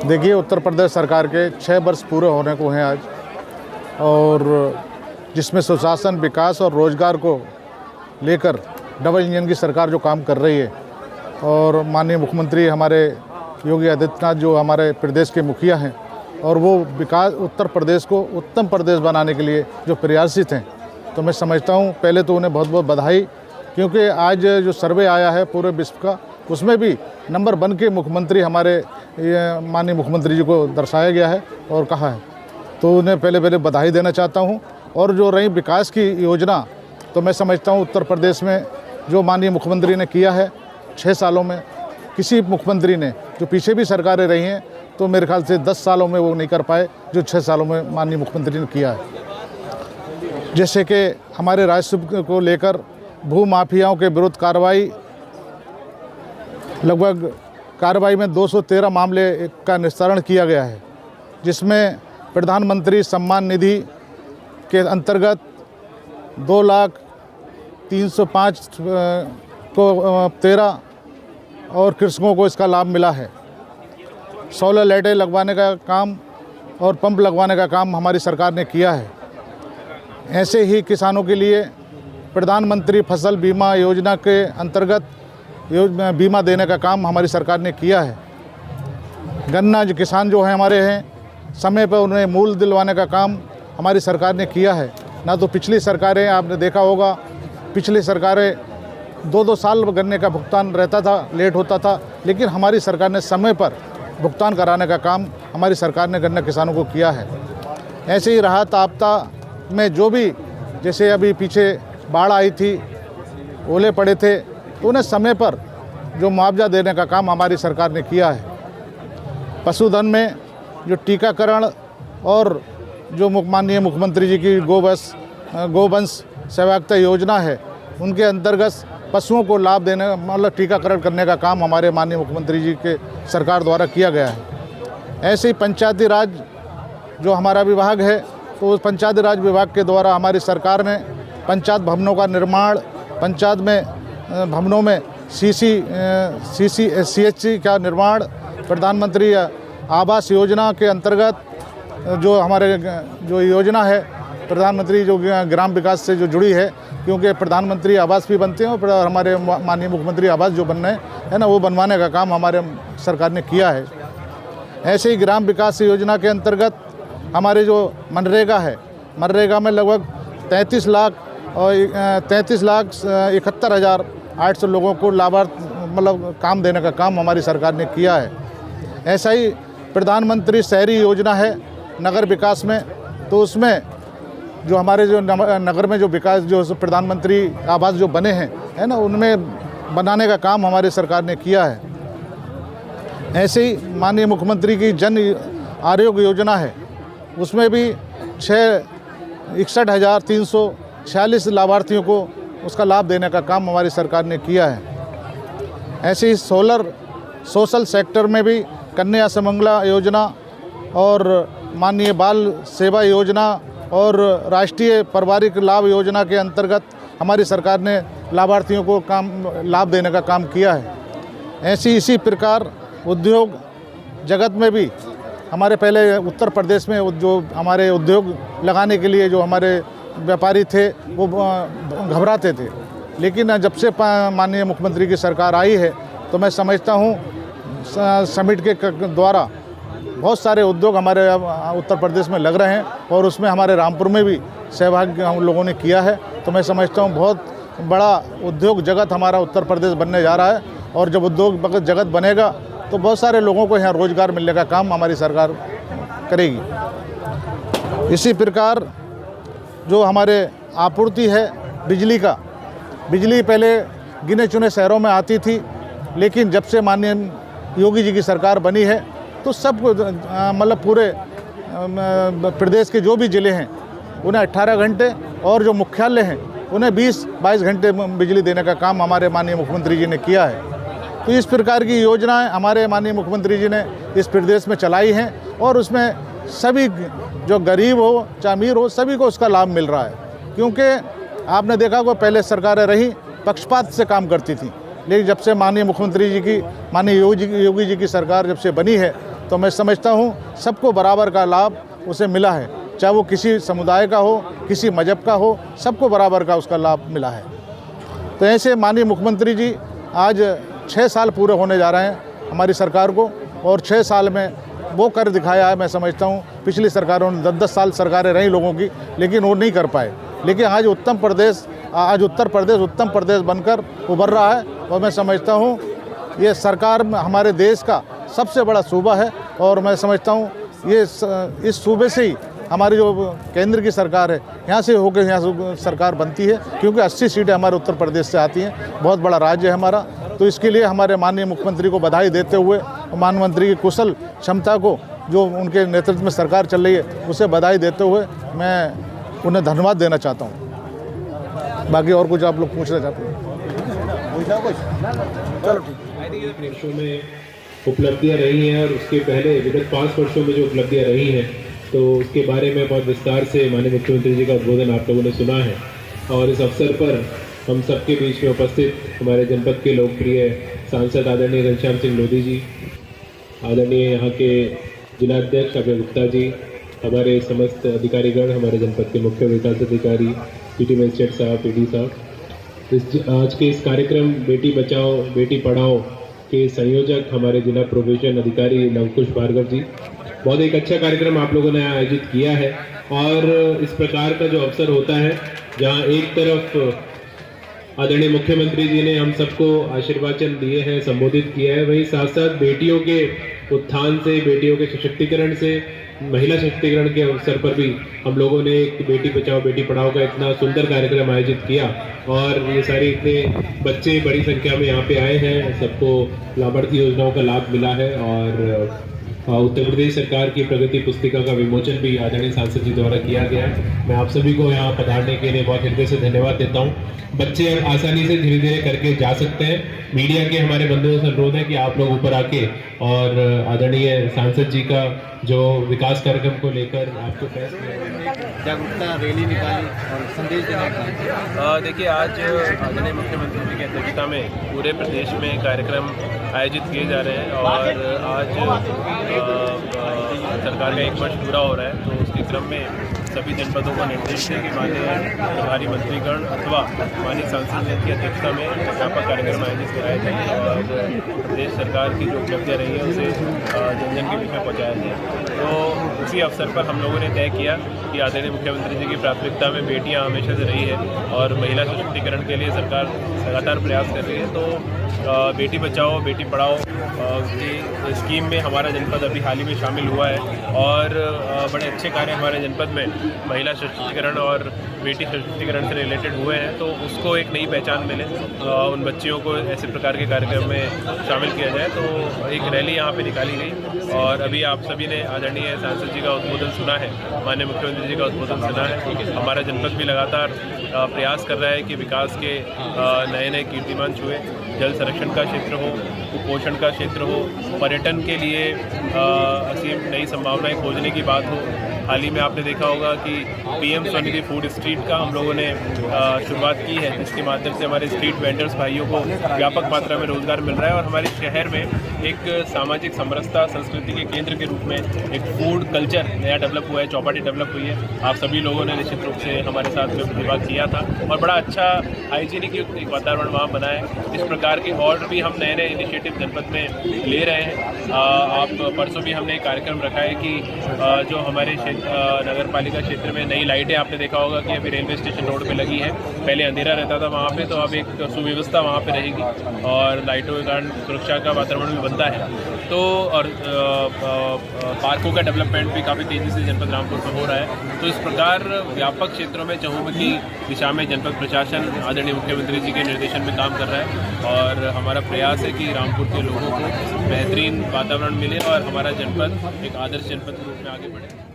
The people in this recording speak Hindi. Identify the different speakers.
Speaker 1: देखिए, उत्तर प्रदेश सरकार के 6 वर्ष पूरे होने को हैं आज, और जिसमें सुशासन, विकास और रोजगार को लेकर डबल इंजन की सरकार जो काम कर रही है, और माननीय मुख्यमंत्री हमारे योगी आदित्यनाथ जो हमारे प्रदेश के मुखिया हैं, और वो विकास उत्तर प्रदेश को उत्तम प्रदेश बनाने के लिए जो प्रयासित हैं, तो मैं समझता हूँ पहले तो उन्हें बहुत बहुत बधाई, क्योंकि आज जो सर्वे आया है पूरे विश्व का, उसमें भी नंबर 1 के मुख्यमंत्री हमारे माननीय मुख्यमंत्री जी को दर्शाया गया है और कहा है, तो उन्हें पहले बधाई देना चाहता हूँ। और जो रही विकास की योजना, तो मैं समझता हूँ उत्तर प्रदेश में जो माननीय मुख्यमंत्री ने किया है 6 सालों में, किसी मुख्यमंत्री ने, जो पीछे भी सरकारें रही हैं, तो मेरे ख्याल से 10 सालों में वो नहीं कर पाए जो 6 सालों में माननीय मुख्यमंत्री ने किया है। जैसे कि हमारे राजस्व को लेकर भू माफियाओं के विरुद्ध कार्रवाई, लगभग कार्रवाई में 213 मामले का निस्तारण किया गया है, जिसमें प्रधानमंत्री सम्मान निधि के अंतर्गत 2,03,05 को 13 और कृषकों को इसका लाभ मिला है। सोलर लाइटें लगवाने का काम और पंप लगवाने का काम हमारी सरकार ने किया है। ऐसे ही किसानों के लिए प्रधानमंत्री फसल बीमा योजना के अंतर्गत बीमा देने का काम हमारी सरकार ने किया है। गन्ना जो किसान जो हैं हमारे हैं, समय पर उन्हें मूल्य दिलवाने का काम हमारी सरकार ने किया है। ना तो पिछली सरकारें, आपने देखा होगा, पिछली सरकारें 2-2 साल गन्ने का भुगतान रहता था, लेट होता था, लेकिन हमारी सरकार ने समय पर भुगतान कराने का काम हमारी सरकार ने गन्ना किसानों को किया है। ऐसे ही राहत आपदा में जो भी, जैसे अभी पीछे बाढ़ आई थी, ओले पड़े थे, तो उन्हें समय पर जो मुआवजा देने का काम हमारी सरकार ने किया है। पशुधन में जो टीकाकरण और जो माननीय मुख्यमंत्री जी की गोवंश सहभागिता योजना है, उनके अंतर्गत पशुओं को लाभ देने, मतलब टीकाकरण करने का काम हमारे माननीय मुख्यमंत्री जी के सरकार द्वारा किया गया है। ऐसे ही पंचायती राज जो हमारा विभाग है, तो उस पंचायती राज विभाग के द्वारा हमारी सरकार ने पंचायत भवनों का निर्माण, पंचायत में भवनों में CHC का निर्माण, प्रधानमंत्री आवास योजना के अंतर्गत जो हमारे जो योजना है, प्रधानमंत्री जो ग्राम विकास से जो जुड़ी है, क्योंकि प्रधानमंत्री आवास भी बनते हैं और हमारे माननीय मुख्यमंत्री आवास जो बनने है ना, वो बनवाने का काम हमारे सरकार ने किया है। ऐसे ही ग्राम विकास योजना के अंतर्गत हमारे जो मनरेगा है, मनरेगा में लगभग 33,71,800 लोगों को लाभार्थ, मतलब काम देने का काम हमारी सरकार ने किया है। ऐसा ही प्रधानमंत्री शहरी योजना है नगर विकास में, तो उसमें जो हमारे जो नगर में जो विकास, जो प्रधानमंत्री आवास जो बने हैं, है ना, उनमें बनाने का काम हमारी सरकार ने किया है। ऐसे ही माननीय मुख्यमंत्री की जन आरोग्य योजना है, उसमें भी 61,346 लाभार्थियों को उसका लाभ देने का काम हमारी सरकार ने किया है। ऐसे ही सोशल सेक्टर में भी कन्या सुमंगला योजना और माननीय बाल सेवा योजना और राष्ट्रीय पारिवारिक लाभ योजना के अंतर्गत हमारी सरकार ने लाभार्थियों को लाभ देने का काम किया है। इसी प्रकार उद्योग जगत में भी हमारे पहले उत्तर प्रदेश में जो हमारे उद्योग लगाने के लिए जो हमारे व्यापारी थे वो घबराते थे, लेकिन जब से माननीय मुख्यमंत्री की सरकार आई है, तो मैं समझता हूँ समिट के द्वारा बहुत सारे उद्योग हमारे उत्तर प्रदेश में लग रहे हैं, और उसमें हमारे रामपुर में भी सहभागी हम लोगों ने किया है। तो मैं समझता हूँ बहुत बड़ा उद्योग जगत हमारा उत्तर प्रदेश बनने जा रहा है, और जब उद्योग जगत बनेगा तो बहुत सारे लोगों को यहाँ रोज़गार मिलने का काम हमारी सरकार करेगी। इसी प्रकार जो हमारे आपूर्ति है बिजली का, बिजली पहले गिने चुने शहरों में आती थी, लेकिन जब से माननीय योगी जी की सरकार बनी है, तो सब मतलब पूरे प्रदेश के जो भी ज़िले हैं उन्हें 18 घंटे, और जो मुख्यालय हैं उन्हें 20-22 घंटे बिजली देने का काम हमारे माननीय मुख्यमंत्री जी ने किया है। तो इस प्रकार की योजनाएं हमारे माननीय मुख्यमंत्री जी ने इस प्रदेश में चलाई हैं, और उसमें सभी जो गरीब हो चाहे अमीर हो, सभी को उसका लाभ मिल रहा है। क्योंकि आपने देखा कि पहले सरकारें रही पक्षपात से काम करती थी, लेकिन जब से माननीय मुख्यमंत्री जी की, माननीय योगी जी की सरकार जब से बनी है, तो मैं समझता हूँ सबको बराबर का लाभ उसे मिला है, चाहे वो किसी समुदाय का हो, किसी मजहब का हो, सबको बराबर का उसका लाभ मिला है। तो ऐसे माननीय मुख्यमंत्री जी आज 6 साल पूरे होने जा रहे हैं हमारी सरकार को, और 6 साल में वो कर दिखाया है। मैं समझता हूँ पिछली सरकारों ने 10-10 साल सरकारें रही लोगों की, लेकिन वो नहीं कर पाए। लेकिन आज उत्तर प्रदेश उत्तम प्रदेश बनकर उभर रहा है, और मैं समझता हूँ ये सरकार हमारे देश का सबसे बड़ा सूबा है, और मैं समझता हूँ ये इस सूबे से ही हमारी जो केंद्र की सरकार है यहाँ से होकर यहाँ सरकार बनती है, क्योंकि 80 सीटें हमारे उत्तर प्रदेश से आती हैं। बहुत बड़ा राज्य है हमारा। तो इसके लिए हमारे माननीय मुख्यमंत्री को बधाई देते हुए, प्रधानमंत्री की कुशल क्षमता को जो उनके नेतृत्व में सरकार चल रही है उसे बधाई देते हुए मैं उन्हें धन्यवाद देना चाहता हूँ। बाकी और कुछ आप लोग पूछना चाहते हैं? चलो ठीक।
Speaker 2: वर्षों में उपलब्धियां रही हैं और उसके पहले विगत 5 वर्षों में जो उपलब्धियां रही हैं, तो उसके बारे में बहुत विस्तार से माननीय मुख्यमंत्री जी का उद्बोधन आप लोगों ने सुना है। और इस अवसर पर हम सबके बीच में उपस्थित हमारे जनपद के लोकप्रिय सांसद आदरणीय घनश्याम सिंह लोधी जी, आदरणीय यहाँ के जिलाध्यक्ष अभय गुप्ता जी, हमारे समस्त अधिकारीगण, हमारे जनपद के मुख्य विकास अधिकारी पीटी मजिस्ट्रेट साहब, पीडी साहब, आज के इस कार्यक्रम बेटी बचाओ बेटी पढ़ाओ के संयोजक हमारे जिला प्रोबेशन अधिकारी लवकुश भार्गव जी, बहुत एक अच्छा कार्यक्रम आप लोगों ने आयोजित किया है। और इस प्रकार का जो अवसर होता है जहां एक तरफ आदरणीय मुख्यमंत्री जी ने हम सबको आशीर्वाचन दिए हैं, संबोधित किया है, वहीं साथ साथ बेटियों के उत्थान से, बेटियों के सशक्तिकरण से, महिला सशक्तिकरण के अवसर पर भी हम लोगों ने एक बेटी बचाओ बेटी पढ़ाओ का इतना सुंदर कार्यक्रम आयोजित किया। और ये सारे इतने बच्चे बड़ी संख्या में यहाँ पे आए हैं, सबको लाभार्थी योजनाओं का लाभ मिला है। और उत्तर प्रदेश सरकार की प्रगति पुस्तिका का विमोचन भी आदरणीय सांसद जी द्वारा किया गया है। मैं आप सभी को यहाँ पधारने के लिए बहुत हृदय से धन्यवाद देता हूँ। बच्चे आसानी से धीरे धीरे करके जा सकते हैं। मीडिया के हमारे बंधुओं से अनुरोध है कि आप लोग ऊपर आके और आदरणीय सांसद जी का जो विकास कार्यक्रम को लेकर आपको
Speaker 3: जागरूकता रैली निकाली और संदेश देना था।
Speaker 4: देखिए, आज आदरणीय मुख्यमंत्री जी की अध्यक्षता में पूरे प्रदेश में कार्यक्रम आयोजित किए जा रहे हैं, और आज सरकार का 1 वर्ष पूरा हो रहा है। तो उसके क्रम में सभी जनपदों को निर्देश है कि माननीय प्रभारी मंत्रीगण अथवा माननीय सांसद जी की अध्यक्षता में व्यापक कार्यक्रम आयोजित कराए जाएंगे, और प्रदेश सरकार की जो उपलब्धियाँ रही है उसे जन जन के बीच में पहुँचाया जाए। तो उसी अवसर पर हम लोगों ने तय किया कि आदरणीय मुख्यमंत्री जी की प्राथमिकता में बेटियां हमेशा से रही है, और महिला सशक्तिकरण के लिए सरकार लगातार प्रयास कर रही है। तो बेटी बचाओ बेटी पढ़ाओ की स्कीम में हमारा जनपद अभी हाल ही में शामिल हुआ है, और बड़े अच्छे कार्य हमारे जनपद में महिला सशक्तिकरण और बेटी सशक्तिकरण से रिलेटेड हुए हैं। तो उसको एक नई पहचान मिले, उन बच्चियों को ऐसे प्रकार के कार्यक्रम में शामिल किया जाए। तो एक रैली यहाँ पे निकाली गई, और अभी आप सभी ने आदरणीय सांसद जी का उद्बोधन सुना है, माननीय मुख्यमंत्री जी का उद्बोधन सुना है। हमारा जनपद भी लगातार प्रयास कर रहा है कि विकास के नए नए कीर्तिमान छुए। जल संरक्षण का क्षेत्र हो, कुपोषण का क्षेत्र हो, पर्यटन के लिए असीम नई संभावनाएं खोजने की बात हो। हाल ही में आपने देखा होगा कि पीएम स्वनिधि फूड स्ट्रीट का हम लोगों ने शुरुआत की है, जिसके माध्यम से हमारे स्ट्रीट वेंडर्स भाइयों को व्यापक मात्रा में रोजगार मिल रहा है, और हमारे शहर में एक सामाजिक समरसता संस्कृति के केंद्र के रूप में एक फूड कल्चर नया डेवलप हुआ है, चौपाटी डेवलप हुई है। आप सभी लोगों ने निश्चित रूप से हमारे साथ में प्रतिभाग किया था, और बड़ा अच्छा हाइजीनिक युक्त एक वातावरण वहाँ बना है। इस प्रकार के और भी हम नए नए इनिशिएटिव जनपद में ले रहे हैं। आप परसों भी हमने एक कार्यक्रम रखा है कि जो हमारे नगर पालिका क्षेत्र में नई लाइटें, आपने देखा होगा कि अभी रेलवे स्टेशन रोड पे लगी है, पहले अंधेरा रहता था वहाँ पे, तो अब एक सुव्यवस्था वहाँ पे रहेगी, और लाइटों के कारण सुरक्षा का वातावरण भी बनता है। तो और पार्कों का डेवलपमेंट भी काफ़ी तेज़ी से जनपद रामपुर में हो रहा है। तो इस प्रकार व्यापक क्षेत्रों में चहुमुखी दिशा में जनपद प्रशासन आदरणीय मुख्यमंत्री जी के निर्देशन में काम कर रहा है, और हमारा प्रयास है कि रामपुर के लोगों को बेहतरीन वातावरण मिले और हमारा जनपद एक आदर्श जनपद के रूप में आगे बढ़े।